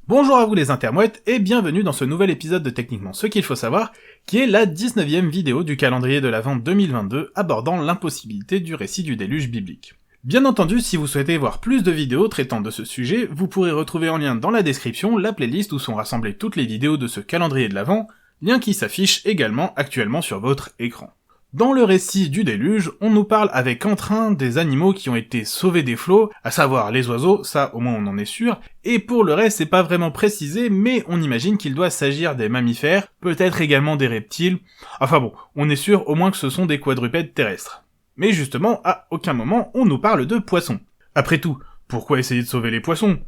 Bonjour à vous les intermouettes et bienvenue dans ce nouvel épisode de Techniquement ce qu'il faut savoir, qui est la 19e vidéo du calendrier de l'Avent 2022 abordant l'impossibilité du récit du déluge biblique. Bien entendu, si vous souhaitez voir plus de vidéos traitant de ce sujet, vous pourrez retrouver en lien dans la description la playlist où sont rassemblées toutes les vidéos de ce calendrier de l'Avent, lien qui s'affiche également actuellement sur votre écran. Dans le récit du déluge, on nous parle avec entrain des animaux qui ont été sauvés des flots, à savoir les oiseaux, ça au moins on en est sûr, et pour le reste c'est pas vraiment précisé, mais on imagine qu'il doit s'agir des mammifères, peut-être également des reptiles, enfin bon, on est sûr au moins que ce sont des quadrupèdes terrestres. Mais justement, à aucun moment on nous parle de poissons. Après tout, pourquoi essayer de sauver les poissons ?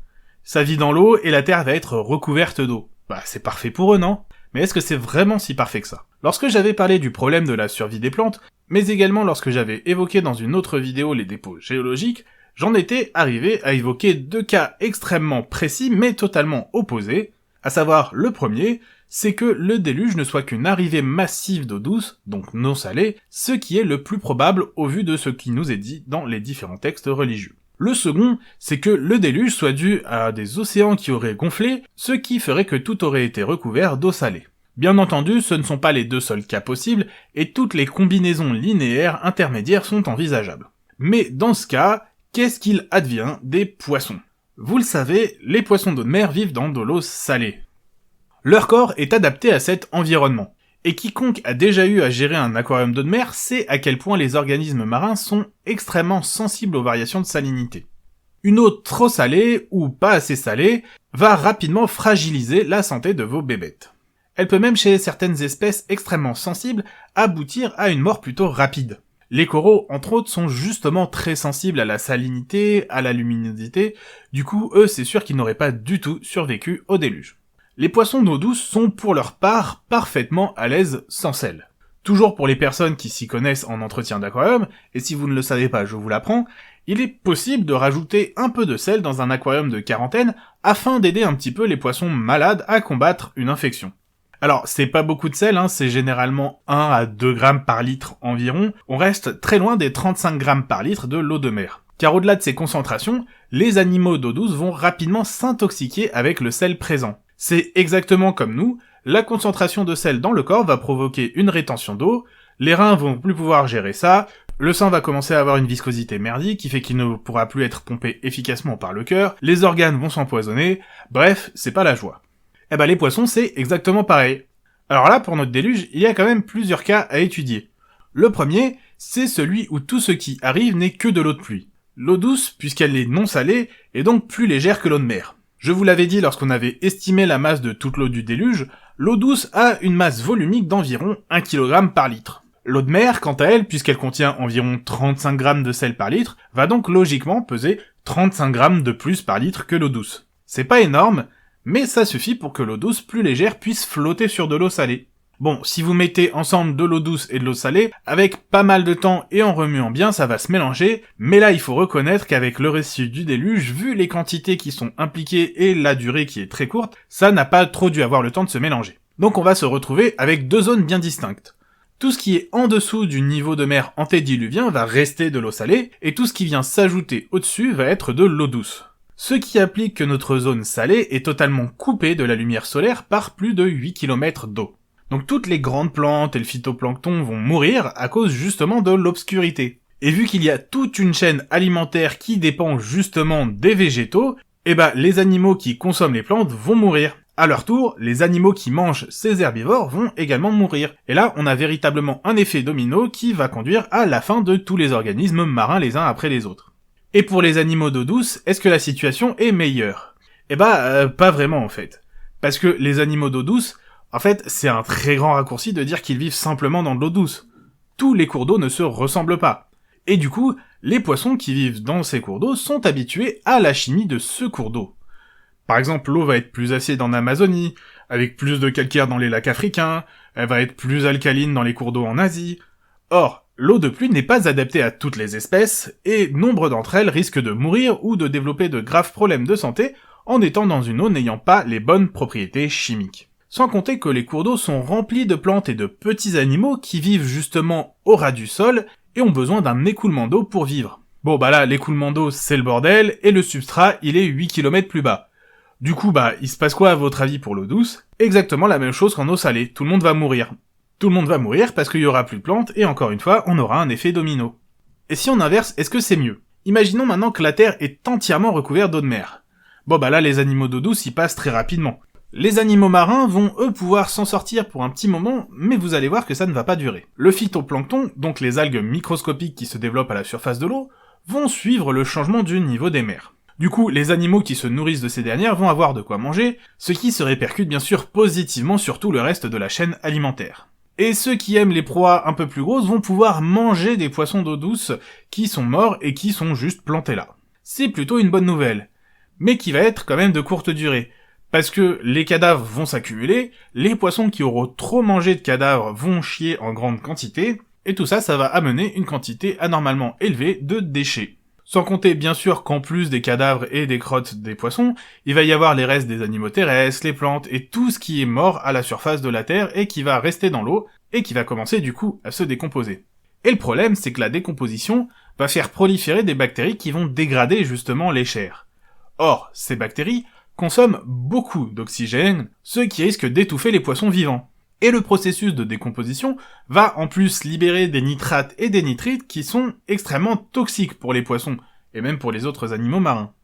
Ça vit dans l'eau et la terre va être recouverte d'eau. Bah c'est parfait pour eux, non ? Mais est-ce que c'est vraiment si parfait que ça ? Lorsque j'avais parlé du problème de la survie des plantes, mais également lorsque j'avais évoqué dans une autre vidéo les dépôts géologiques, j'en étais arrivé à évoquer deux cas extrêmement précis mais totalement opposés, à savoir le premier, c'est que le déluge ne soit qu'une arrivée massive d'eau douce, donc non salée, ce qui est le plus probable au vu de ce qui nous est dit dans les différents textes religieux. Le second, c'est que le déluge soit dû à des océans qui auraient gonflé, ce qui ferait que tout aurait été recouvert d'eau salée. Bien entendu, ce ne sont pas les deux seuls cas possibles, et toutes les combinaisons linéaires intermédiaires sont envisageables. Mais dans ce cas, qu'est-ce qu'il advient des poissons ? Vous le savez, les poissons d'eau de mer vivent dans de l'eau salée. Leur corps est adapté à cet environnement. Et quiconque a déjà eu à gérer un aquarium d'eau de mer sait à quel point les organismes marins sont extrêmement sensibles aux variations de salinité. Une eau trop salée, ou pas assez salée, va rapidement fragiliser la santé de vos bébêtes. Elle peut même chez certaines espèces extrêmement sensibles aboutir à une mort plutôt rapide. Les coraux, entre autres, sont justement très sensibles à la salinité, à la luminosité, du coup, eux, c'est sûr qu'ils n'auraient pas du tout survécu au déluge. Les poissons d'eau douce sont pour leur part parfaitement à l'aise sans sel. Toujours pour les personnes qui s'y connaissent en entretien d'aquarium, et si vous ne le savez pas, je vous l'apprends, il est possible de rajouter un peu de sel dans un aquarium de quarantaine afin d'aider un petit peu les poissons malades à combattre une infection. Alors, c'est pas beaucoup de sel, c'est généralement 1 à 2 grammes par litre environ, on reste très loin des 35 grammes par litre de l'eau de mer. Car au-delà de ces concentrations, les animaux d'eau douce vont rapidement s'intoxiquer avec le sel présent. C'est exactement comme nous, la concentration de sel dans le corps va provoquer une rétention d'eau, les reins vont plus pouvoir gérer ça, le sang va commencer à avoir une viscosité merdique qui fait qu'il ne pourra plus être pompé efficacement par le cœur, les organes vont s'empoisonner, bref, c'est pas la joie. Eh ben les poissons c'est exactement pareil. Alors là, pour notre déluge, il y a quand même plusieurs cas à étudier. Le premier, c'est celui où tout ce qui arrive n'est que de l'eau de pluie. L'eau douce, puisqu'elle est non salée, est donc plus légère que l'eau de mer. Je vous l'avais dit lorsqu'on avait estimé la masse de toute l'eau du déluge, l'eau douce a une masse volumique d'environ 1 kg par litre. L'eau de mer, quant à elle, puisqu'elle contient environ 35 grammes de sel par litre, va donc logiquement peser 35 grammes de plus par litre que l'eau douce. C'est pas énorme, mais ça suffit pour que l'eau douce plus légère puisse flotter sur de l'eau salée. Bon, si vous mettez ensemble de l'eau douce et de l'eau salée, avec pas mal de temps et en remuant bien, ça va se mélanger, mais là il faut reconnaître qu'avec le récit du déluge, vu les quantités qui sont impliquées et la durée qui est très courte, ça n'a pas trop dû avoir le temps de se mélanger. Donc on va se retrouver avec deux zones bien distinctes. Tout ce qui est en dessous du niveau de mer antédiluvien va rester de l'eau salée, et tout ce qui vient s'ajouter au-dessus va être de l'eau douce. Ce qui implique que notre zone salée est totalement coupée de la lumière solaire par plus de 8 km d'eau. Donc toutes les grandes plantes et le phytoplancton vont mourir à cause justement de l'obscurité. Et vu qu'il y a toute une chaîne alimentaire qui dépend justement des végétaux, les animaux qui consomment les plantes vont mourir. À leur tour, les animaux qui mangent ces herbivores vont également mourir. Et là, on a véritablement un effet domino qui va conduire à la fin de tous les organismes marins les uns après les autres. Et pour les animaux d'eau douce, est-ce que la situation est meilleure ? Pas vraiment en fait. Parce que les animaux d'eau douce, en fait, c'est un très grand raccourci de dire qu'ils vivent simplement dans de l'eau douce. Tous les cours d'eau ne se ressemblent pas. Et du coup, les poissons qui vivent dans ces cours d'eau sont habitués à la chimie de ce cours d'eau. Par exemple, l'eau va être plus acide en Amazonie, avec plus de calcaire dans les lacs africains, elle va être plus alcaline dans les cours d'eau en Asie. Or, l'eau de pluie n'est pas adaptée à toutes les espèces, et nombre d'entre elles risquent de mourir ou de développer de graves problèmes de santé en étant dans une eau n'ayant pas les bonnes propriétés chimiques. Sans compter que les cours d'eau sont remplis de plantes et de petits animaux qui vivent justement au ras du sol et ont besoin d'un écoulement d'eau pour vivre. Bon bah là, l'écoulement d'eau c'est le bordel, et le substrat il est 8 km plus bas. Du coup, il se passe quoi à votre avis pour l'eau douce? Exactement la même chose qu'en eau salée, tout le monde va mourir. Tout le monde va mourir parce qu'il y aura plus de plantes, et encore une fois, on aura un effet domino. Et si on inverse, est-ce que c'est mieux? Imaginons maintenant que la Terre est entièrement recouverte d'eau de mer. Là, les animaux d'eau douce y passent très rapidement. Les animaux marins vont, eux, pouvoir s'en sortir pour un petit moment, mais vous allez voir que ça ne va pas durer. Le phytoplancton, donc les algues microscopiques qui se développent à la surface de l'eau, vont suivre le changement du niveau des mers. Du coup, les animaux qui se nourrissent de ces dernières vont avoir de quoi manger, ce qui se répercute bien sûr positivement sur tout le reste de la chaîne alimentaire. Et ceux qui aiment les proies un peu plus grosses vont pouvoir manger des poissons d'eau douce qui sont morts et qui sont juste plantés là. C'est plutôt une bonne nouvelle, mais qui va être quand même de courte durée, parce que les cadavres vont s'accumuler, les poissons qui auront trop mangé de cadavres vont chier en grande quantité, et tout ça, ça va amener une quantité anormalement élevée de déchets. Sans compter bien sûr qu'en plus des cadavres et des crottes des poissons, il va y avoir les restes des animaux terrestres, les plantes et tout ce qui est mort à la surface de la Terre et qui va rester dans l'eau et qui va commencer du coup à se décomposer. Et le problème, c'est que la décomposition va faire proliférer des bactéries qui vont dégrader justement les chairs. Or, ces bactéries consomment beaucoup d'oxygène, ce qui risque d'étouffer les poissons vivants. Et le processus de décomposition va en plus libérer des nitrates et des nitrites qui sont extrêmement toxiques pour les poissons, et même pour les autres animaux marins.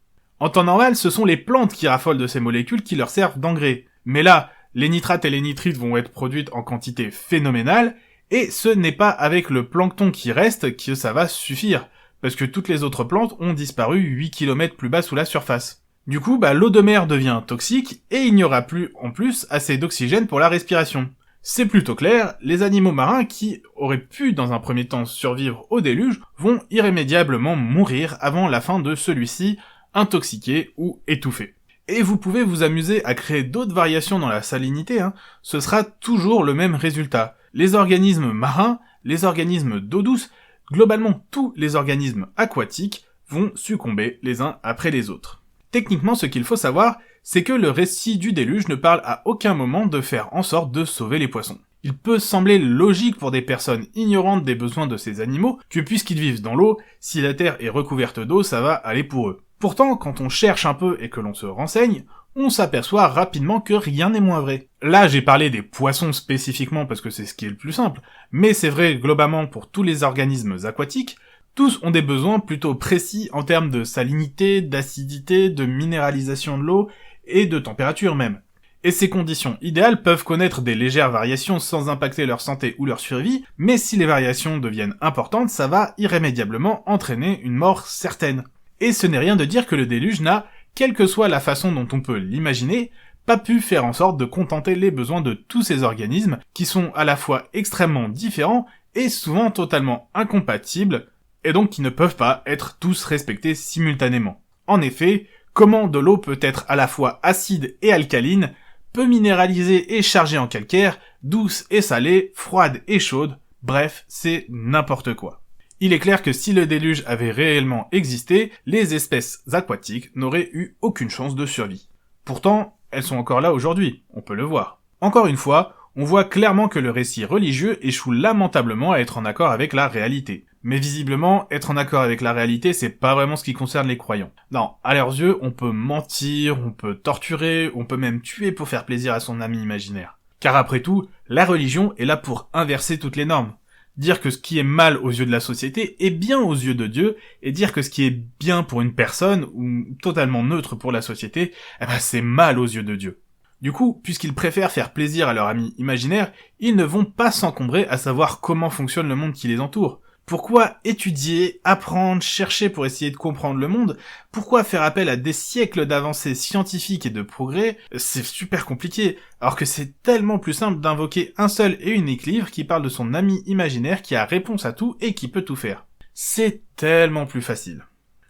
En temps normal, ce sont les plantes qui raffolent de ces molécules qui leur servent d'engrais. Mais là, les nitrates et les nitrites vont être produites en quantité phénoménale, et ce n'est pas avec le plancton qui reste que ça va suffire, parce que toutes les autres plantes ont disparu 8 km plus bas sous la surface. Du coup, l'eau de mer devient toxique, et il n'y aura plus, en plus, assez d'oxygène pour la respiration. C'est plutôt clair, les animaux marins qui auraient pu dans un premier temps survivre au déluge vont irrémédiablement mourir avant la fin de celui-ci, intoxiqués ou étouffés. Et vous pouvez vous amuser à créer d'autres variations dans la salinité, ce sera toujours le même résultat. Les organismes marins, les organismes d'eau douce, globalement tous les organismes aquatiques vont succomber les uns après les autres. Techniquement, ce qu'il faut savoir, c'est que le récit du déluge ne parle à aucun moment de faire en sorte de sauver les poissons. Il peut sembler logique pour des personnes ignorantes des besoins de ces animaux que puisqu'ils vivent dans l'eau, si la terre est recouverte d'eau, ça va aller pour eux. Pourtant, quand on cherche un peu et que l'on se renseigne, on s'aperçoit rapidement que rien n'est moins vrai. Là, j'ai parlé des poissons spécifiquement parce que c'est ce qui est le plus simple, mais c'est vrai globalement pour tous les organismes aquatiques. Tous ont des besoins plutôt précis en termes de salinité, d'acidité, de minéralisation de l'eau et de température même. Et ces conditions idéales peuvent connaître des légères variations sans impacter leur santé ou leur survie, mais si les variations deviennent importantes, ça va irrémédiablement entraîner une mort certaine. Et ce n'est rien de dire que le déluge n'a, quelle que soit la façon dont on peut l'imaginer, pas pu faire en sorte de contenter les besoins de tous ces organismes qui sont à la fois extrêmement différents et souvent totalement incompatibles, et donc qui ne peuvent pas être tous respectés simultanément. En effet, comment de l'eau peut être à la fois acide et alcaline, peu minéralisée et chargée en calcaire, douce et salée, froide et chaude, bref, c'est n'importe quoi. Il est clair que si le déluge avait réellement existé, les espèces aquatiques n'auraient eu aucune chance de survie. Pourtant, elles sont encore là aujourd'hui, on peut le voir. Encore une fois, on voit clairement que le récit religieux échoue lamentablement à être en accord avec la réalité. Mais visiblement, être en accord avec la réalité, c'est pas vraiment ce qui concerne les croyants. Non, à leurs yeux, on peut mentir, on peut torturer, on peut même tuer pour faire plaisir à son ami imaginaire. Car après tout, la religion est là pour inverser toutes les normes. Dire que ce qui est mal aux yeux de la société est bien aux yeux de Dieu, et dire que ce qui est bien pour une personne, ou totalement neutre pour la société, c'est mal aux yeux de Dieu. Du coup, puisqu'ils préfèrent faire plaisir à leur ami imaginaire, ils ne vont pas s'encombrer à savoir comment fonctionne le monde qui les entoure. Pourquoi étudier, apprendre, chercher pour essayer de comprendre le monde? Pourquoi faire appel à des siècles d'avancées scientifiques et de progrès? C'est super compliqué, alors que c'est tellement plus simple d'invoquer un seul et unique livre qui parle de son ami imaginaire qui a réponse à tout et qui peut tout faire. C'est tellement plus facile.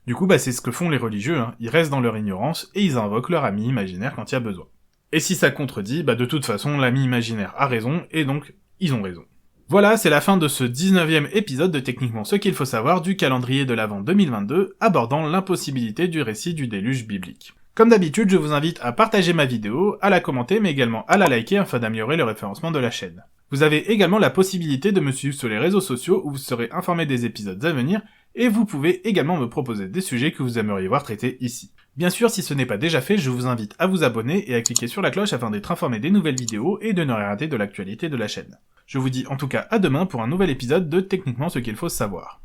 Du coup, c'est ce que font les religieux, ils restent dans leur ignorance et ils invoquent leur ami imaginaire quand il y a besoin. Et si ça contredit, de toute façon, l'ami imaginaire a raison, et donc, ils ont raison. Voilà, c'est la fin de ce 19e épisode de Techniquement ce qu'il faut savoir du calendrier de l'Avent 2022, abordant l'impossibilité du récit du déluge biblique. Comme d'habitude, je vous invite à partager ma vidéo, à la commenter, mais également à la liker afin d'améliorer le référencement de la chaîne. Vous avez également la possibilité de me suivre sur les réseaux sociaux où vous serez informé des épisodes à venir, et vous pouvez également me proposer des sujets que vous aimeriez voir traités ici. Bien sûr, si ce n'est pas déjà fait, je vous invite à vous abonner et à cliquer sur la cloche afin d'être informé des nouvelles vidéos et de ne rien rater de l'actualité de la chaîne. Je vous dis en tout cas à demain pour un nouvel épisode de Techniquement ce qu'il faut savoir.